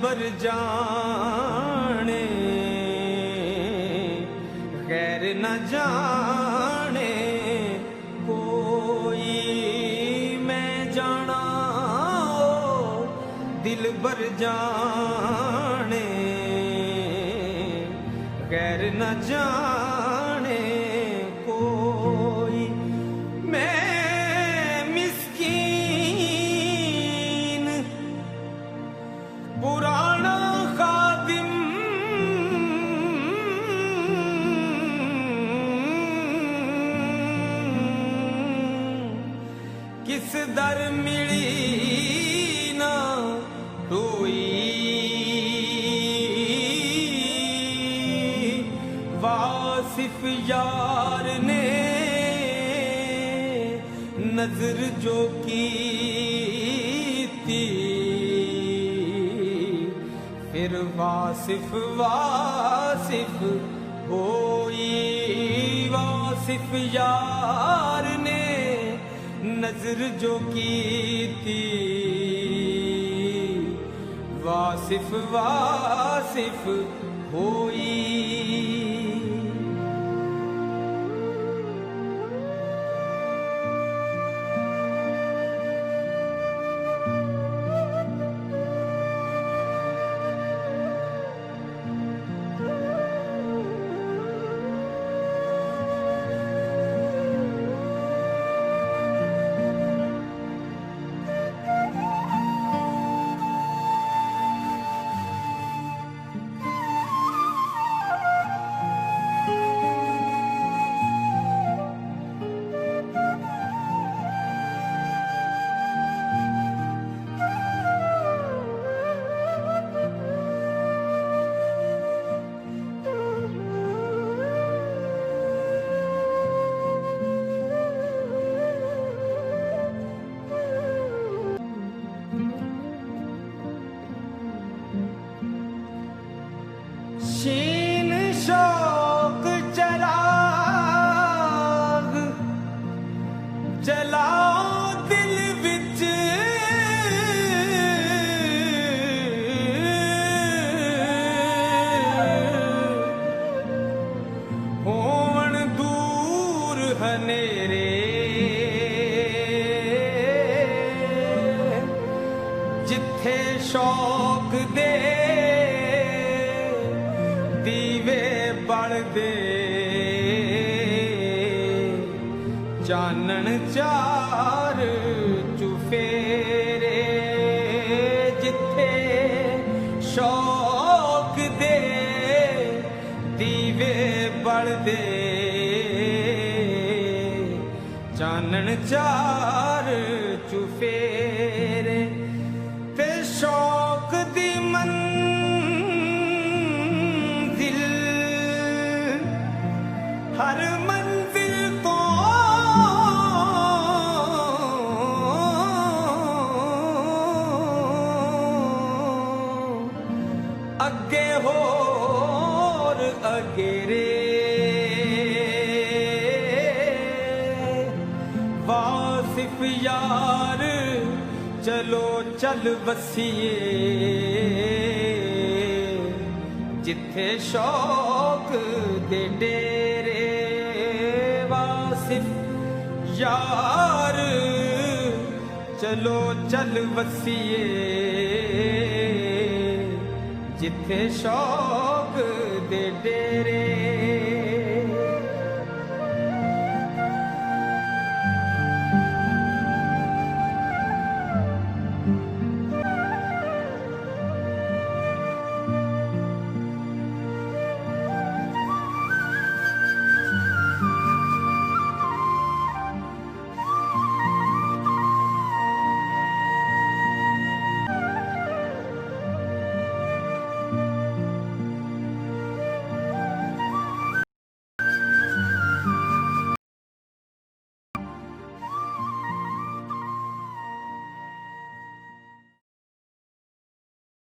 बर जाने गैर न जाने कोई, मैं जाना दिल बर जाने गैर न जाने कोई। मैं मिस्कीन पुराना खादिम किस दर मिली ना रोई, वासिफ यार ने नजर जो की थी, फिर वासिफ वासिफ होई। वासिफ यार ने नजर जो की थी, वासिफ वासिफ होई। शीन शौक चराग जलाओ दिल विच, होवन दूर हनेरे जिथे शौक दे दीवे बल दे, चानन चार चुफेरे जिथे शौक दे दीवे बल दे, चानन चार चुफेरे। ते शौक दी हर मंजिल को अगे होर अगेरे, वासिफ यार चलो चल वसीए जिथे शौक दे डेरे। वासिफ यार चलो चल वसीए जिथे शौक दे डेरे।